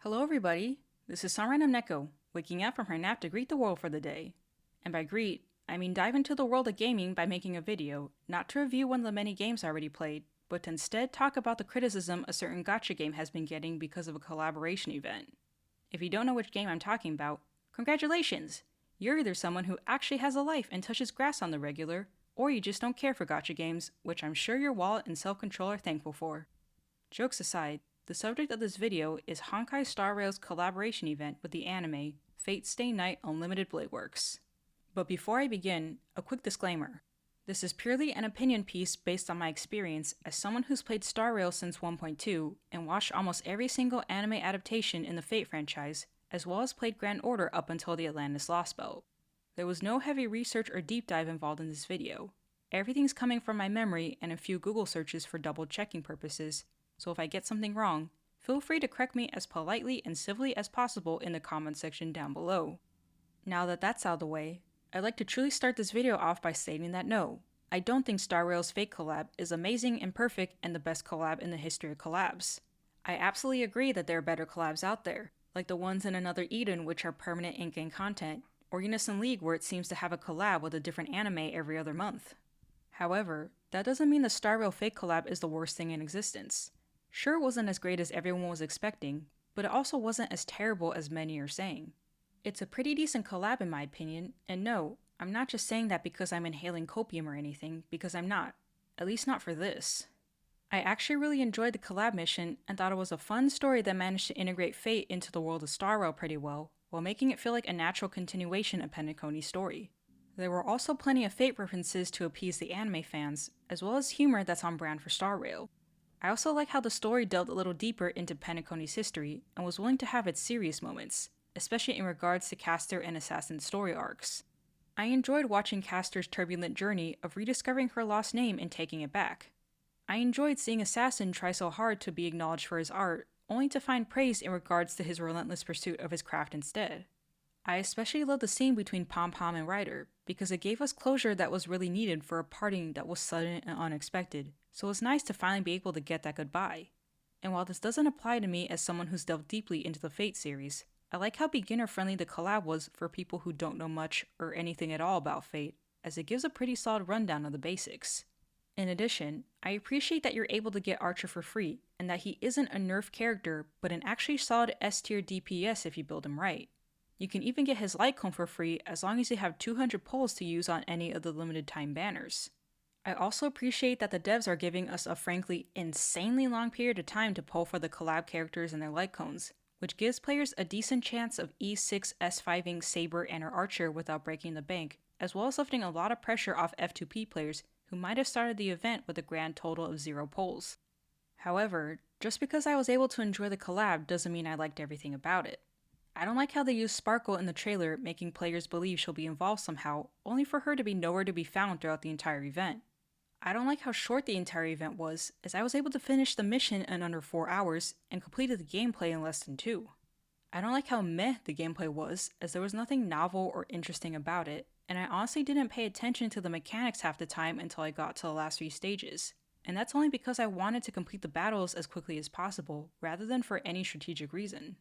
Hello everybody, this is some random Neko, waking up from her nap to greet the world for the day. And by greet, I mean dive into the world of gaming by making a video, not to review one of the many games I already played, but to instead talk about the criticism a certain gacha game has been getting because of a collaboration event. If you don't know which game I'm talking about, congratulations! You're either someone who actually has a life and touches grass on the regular, or you just don't care for gacha games, which I'm sure your wallet and self-control are thankful for. Jokes aside, the subject of this video is Honkai Star Rail's collaboration event with the anime Fate Stay Night Unlimited Blade Works. But before I begin, a quick disclaimer. This is purely an opinion piece based on my experience as someone who's played Star Rail since 1.2 and watched almost every single anime adaptation in the Fate franchise, as well as played Grand Order up until the Atlantis Lost Belt. There was no heavy research or deep dive involved in this video. Everything's coming from my memory and a few Google searches for double checking purposes, so if I get something wrong, feel free to correct me as politely and civilly as possible in the comment section down below. Now that that's out of the way, I'd like to truly start this video off by stating that no, I don't think Star Rail's Fate collab is amazing and perfect and the best collab in the history of collabs. I absolutely agree that there are better collabs out there, like the ones in Another Eden which are permanent in-game content, or Unison League where it seems to have a collab with a different anime every other month. However, that doesn't mean the Star Rail Fate collab is the worst thing in existence. Sure, it wasn't as great as everyone was expecting, but it also wasn't as terrible as many are saying. It's a pretty decent collab in my opinion, and no, I'm not just saying that because I'm inhaling copium or anything, because I'm not. At least not for this. I actually really enjoyed the collab mission and thought it was a fun story that managed to integrate Fate into the world of Star Rail pretty well, while making it feel like a natural continuation of Penacony's story. There were also plenty of Fate references to appease the anime fans, as well as humor that's on brand for Star Rail. I also like how the story delved a little deeper into Penacony's history and was willing to have its serious moments, especially in regards to Caster and Assassin's story arcs. I enjoyed watching Caster's turbulent journey of rediscovering her lost name and taking it back. I enjoyed seeing Assassin try so hard to be acknowledged for his art, only to find praise in regards to his relentless pursuit of his craft instead. I especially loved the scene between Pom Pom and Ryder, because it gave us closure that was really needed for a parting that was sudden and unexpected, so it was nice to finally be able to get that goodbye. And while this doesn't apply to me as someone who's delved deeply into the Fate series, I like how beginner-friendly the collab was for people who don't know much or anything at all about Fate, as it gives a pretty solid rundown of the basics. In addition, I appreciate that you're able to get Archer for free, and that he isn't a nerf character, but an actually solid S-tier DPS if you build him right. You can even get his light cone for free as long as you have 200 pulls to use on any of the limited time banners. I also appreciate that the devs are giving us a frankly insanely long period of time to pull for the collab characters and their light cones, which gives players a decent chance of E6 S5ing Saber and or Archer without breaking the bank, as well as lifting a lot of pressure off F2P players who might have started the event with a grand total of 0 pulls. However, just because I was able to enjoy the collab doesn't mean I liked everything about it. I don't like how they use Sparkle in the trailer, making players believe she'll be involved somehow, only for her to be nowhere to be found throughout the entire event. I don't like how short the entire event was, as I was able to finish the mission in under 4 hours and completed the gameplay in less than 2. I don't like how meh the gameplay was, as there was nothing novel or interesting about it, and I honestly didn't pay attention to the mechanics half the time until I got to the last few stages. And that's only because I wanted to complete the battles as quickly as possible, rather than for any strategic reason.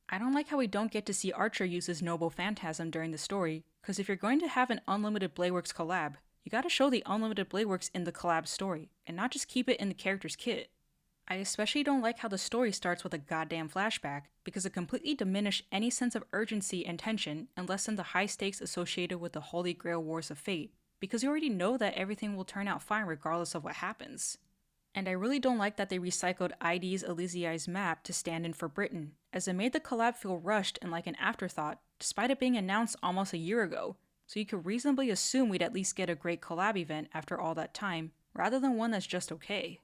I don't like how we don't get to see Archer use his noble phantasm during the story, because if you're going to have an Unlimited Blade Works collab, you gotta show the Unlimited Blade Works in the collab story, and not just keep it in the character's kit. I especially don't like how the story starts with a goddamn flashback, because it completely diminished any sense of urgency and tension and lessened the high stakes associated with the Holy Grail Wars of Fate, because you already know that everything will turn out fine regardless of what happens. And I really don't like that they recycled ID's Elysiai's map to stand in for Britain, as it made the collab feel rushed and like an afterthought, despite it being announced almost a year ago, so you could reasonably assume we'd at least get a great collab event after all that time, rather than one that's just okay.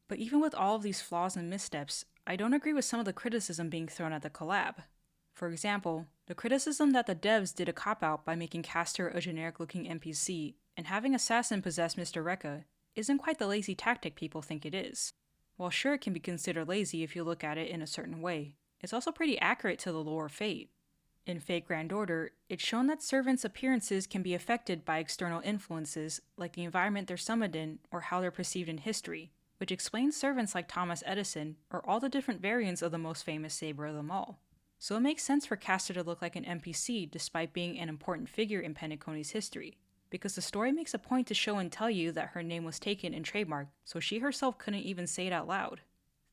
But even with all of these flaws and missteps, I don't agree with some of the criticism being thrown at the collab. For example, the criticism that the devs did a cop-out by making Caster a generic-looking NPC and having Assassin possess Mr. Rekka isn't quite the lazy tactic people think it is. While sure it can be considered lazy if you look at it in a certain way, it's also pretty accurate to the lore of Fate. In Fate Grand Order, it's shown that servants' appearances can be affected by external influences like the environment they're summoned in or how they're perceived in history, which explains servants like Thomas Edison, or all the different variants of the most famous saber of them all. So it makes sense for Castor to look like an NPC despite being an important figure in Penacony's history, because the story makes a point to show and tell you that her name was taken and trademarked, so she herself couldn't even say it out loud.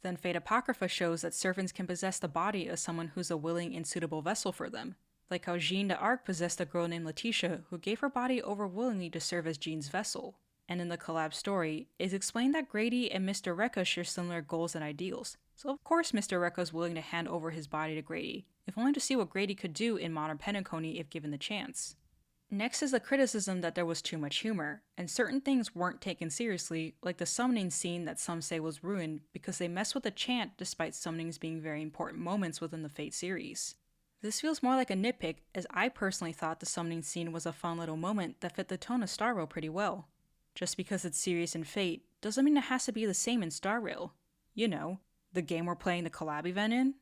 Then Fate Apocrypha shows that servants can possess the body of someone who's a willing and suitable vessel for them, like how Jeanne d'Arc possessed a girl named Letitia who gave her body over willingly to serve as Jeanne's vessel. And in the Collab story, it's explained that Grady and Mr. Rekka share similar goals and ideals, so of course Mr. Rekka is willing to hand over his body to Grady, if only to see what Grady could do in modern Penacony if given the chance. Next is the criticism that there was too much humor, and certain things weren't taken seriously, like the summoning scene that some say was ruined because they messed with the chant despite summonings being very important moments within the Fate series. This feels more like a nitpick, as I personally thought the summoning scene was a fun little moment that fit the tone of Star Rail pretty well. Just because it's serious in Fate doesn't mean it has to be the same in Star Rail. You know, the game we're playing the collab event in?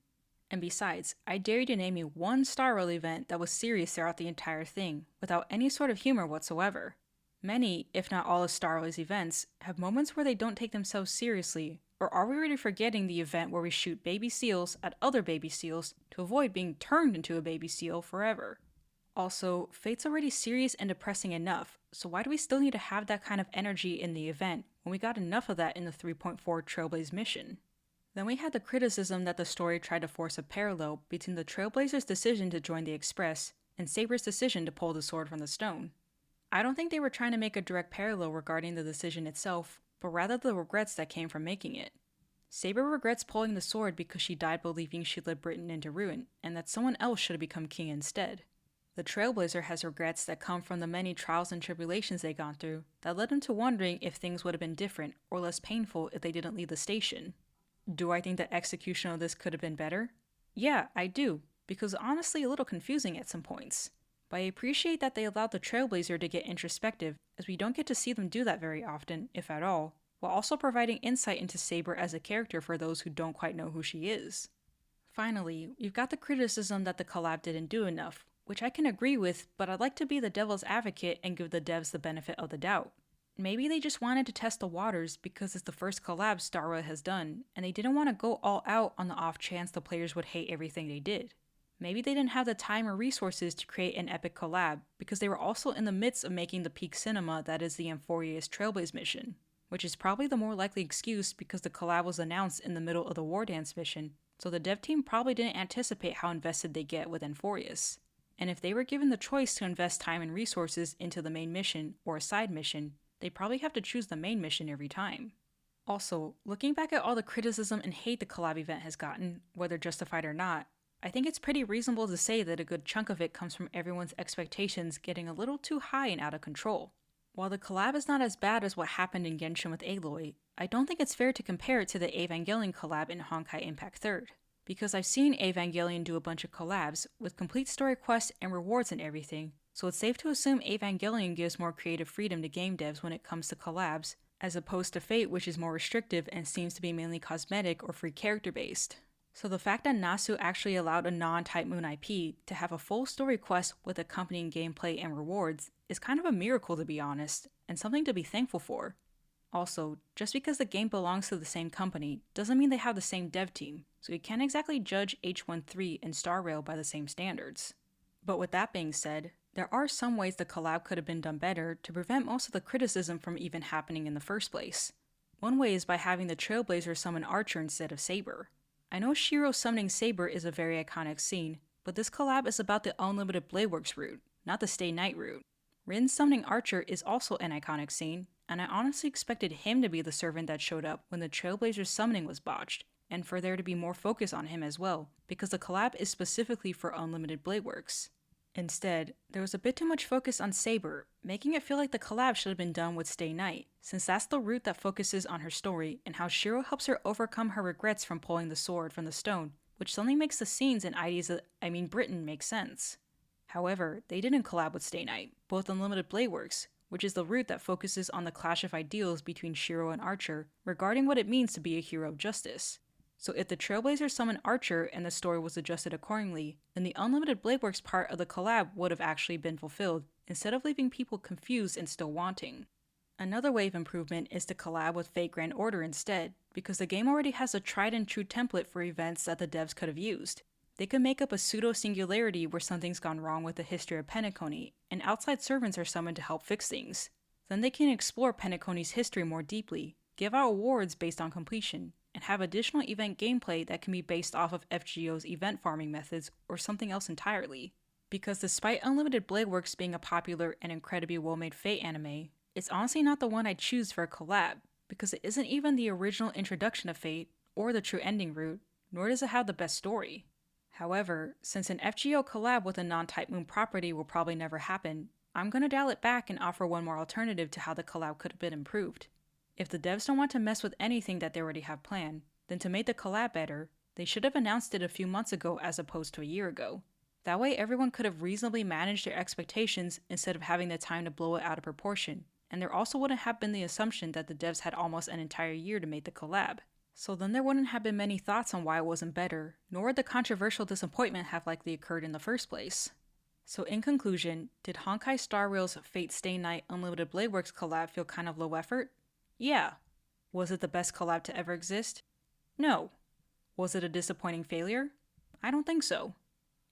And besides, I dare you to name me one Star Rail event that was serious throughout the entire thing, without any sort of humor whatsoever. Many, if not all of Star Rail's events, have moments where they don't take themselves seriously, or are we already forgetting the event where we shoot baby seals at other baby seals to avoid being turned into a baby seal forever? Also, Fate's already serious and depressing enough, so why do we still need to have that kind of energy in the event when we got enough of that in the 3.4 Trailblaze mission? Then we had the criticism that the story tried to force a parallel between the Trailblazers' decision to join the Express and Saber's decision to pull the sword from the stone. I don't think they were trying to make a direct parallel regarding the decision itself, but rather the regrets that came from making it. Saber regrets pulling the sword because she died believing she led Britain into ruin, and that someone else should have become king instead. The Trailblazer has regrets that come from the many trials and tribulations they've gone through that led him to wondering if things would have been different or less painful if they didn't leave the station. Do I think the execution of this could have been better? Yeah, I do, because honestly a little confusing at some points. But I appreciate that they allowed the Trailblazer to get introspective, as we don't get to see them do that very often, if at all, while also providing insight into Saber as a character for those who don't quite know who she is. Finally, we've got the criticism that the collab didn't do enough, which I can agree with, but I'd like to be the devil's advocate and give the devs the benefit of the doubt. Maybe they just wanted to test the waters because it's the first collab Star Rail has done, and they didn't want to go all out on the off chance the players would hate everything they did. Maybe they didn't have the time or resources to create an epic collab because they were also in the midst of making the peak cinema that is the Amphoria's Trailblaze mission, which is probably the more likely excuse because the collab was announced in the middle of the War Dance mission, so the dev team probably didn't anticipate how invested they get with Amphorius. And if they were given the choice to invest time and resources into the main mission or a side mission, they probably have to choose the main mission every time. Also, looking back at all the criticism and hate the collab event has gotten, whether justified or not, I think it's pretty reasonable to say that a good chunk of it comes from everyone's expectations getting a little too high and out of control. While the collab is not as bad as what happened in Genshin with Aloy, I don't think it's fair to compare it to the Evangelion collab in Honkai Impact 3rd, because I've seen Evangelion do a bunch of collabs with complete story quests and rewards and everything, so it's safe to assume Evangelion gives more creative freedom to game devs when it comes to collabs, as opposed to Fate, which is more restrictive and seems to be mainly cosmetic or free character based. So the fact that Nasu actually allowed a non-Type Moon IP to have a full story quest with accompanying gameplay and rewards is kind of a miracle, to be honest, and something to be thankful for. Also, just because the game belongs to the same company doesn't mean they have the same dev team, so you can't exactly judge H13 and Star Rail by the same standards. But with that being said, there are some ways the collab could have been done better to prevent most of the criticism from even happening in the first place. One way is by having the Trailblazer summon Archer instead of Saber. I know Shiro summoning Saber is a very iconic scene, but this collab is about the Unlimited Bladeworks route, not the Stay Night route. Rin summoning Archer is also an iconic scene, and I honestly expected him to be the servant that showed up when the Trailblazer's summoning was botched, and for there to be more focus on him as well, because the collab is specifically for Unlimited Bladeworks. Instead, there was a bit too much focus on Saber, making it feel like the collab should have been done with Stay Night, since that's the route that focuses on her story and how Shiro helps her overcome her regrets from pulling the sword from the stone, which suddenly makes the scenes and ideas of, Britain make sense. However, they didn't collab with Stay Night, both Unlimited Bladeworks, which is the route that focuses on the clash of ideals between Shiro and Archer regarding what it means to be a hero of justice. So if the Trailblazer summoned Archer and the story was adjusted accordingly, then the Unlimited Bladeworks part of the collab would have actually been fulfilled, instead of leaving people confused and still wanting. Another way of improvement is to collab with Fate Grand Order instead, because the game already has a tried and true template for events that the devs could have used. They could make up a pseudo-singularity where something's gone wrong with the history of Penacony, and outside servants are summoned to help fix things. Then they can explore Penacony's history more deeply, give out awards based on completion, and have additional event gameplay that can be based off of FGO's event farming methods or something else entirely. Because despite Unlimited Blade Works being a popular and incredibly well-made Fate anime, it's honestly not the one I'd choose for a collab, because it isn't even the original introduction of Fate, or the true ending route, nor does it have the best story. However, since an FGO collab with a non-Type Moon property will probably never happen, I'm gonna dial it back and offer one more alternative to how the collab could have been improved. If the devs don't want to mess with anything that they already have planned, then to make the collab better, they should have announced it a few months ago as opposed to a year ago. That way everyone could have reasonably managed their expectations instead of having the time to blow it out of proportion, and there also wouldn't have been the assumption that the devs had almost an entire year to make the collab. So then there wouldn't have been many thoughts on why it wasn't better, nor would the controversial disappointment have likely occurred in the first place. So in conclusion, did Honkai Star Rail's Fate Stay Night Unlimited Blade Works collab feel kind of low effort? Yeah. Was it the best collab to ever exist? No. Was it a disappointing failure? I don't think so.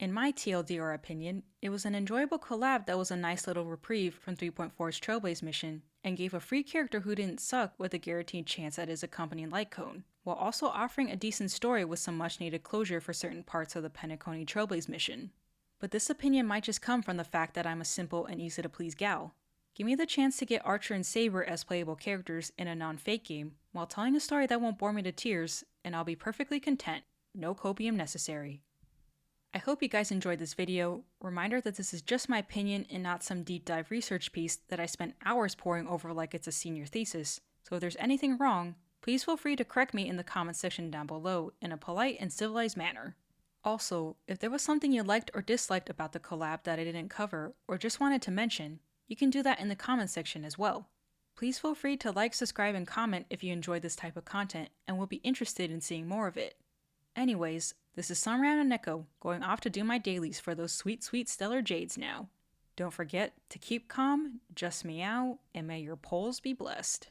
In my TLDR opinion, it was an enjoyable collab that was a nice little reprieve from 3.4's Trailblaze mission, and gave a free character who didn't suck with a guaranteed chance at his accompanying light cone, while also offering a decent story with some much needed closure for certain parts of the Penacony Trailblaze mission. But this opinion might just come from the fact that I'm a simple and easy to please gal. Give me the chance to get Archer and Saber as playable characters in a non-Fate game, while telling a story that won't bore me to tears, and I'll be perfectly content. No copium necessary. I hope you guys enjoyed this video. Reminder that this is just my opinion and not some deep dive research piece that I spent hours poring over like it's a senior thesis, so if there's anything wrong, please feel free to correct me in the comment section down below in a polite and civilized manner. Also, if there was something you liked or disliked about the collab that I didn't cover or just wanted to mention, you can do that in the comment section as well. Please feel free to like, subscribe, and comment if you enjoy this type of content and will be interested in seeing more of it. Anyways, this is Sunran and Neko going off to do my dailies for those sweet, sweet stellar jades now. Don't forget to keep calm, just meow, and may your polls be blessed.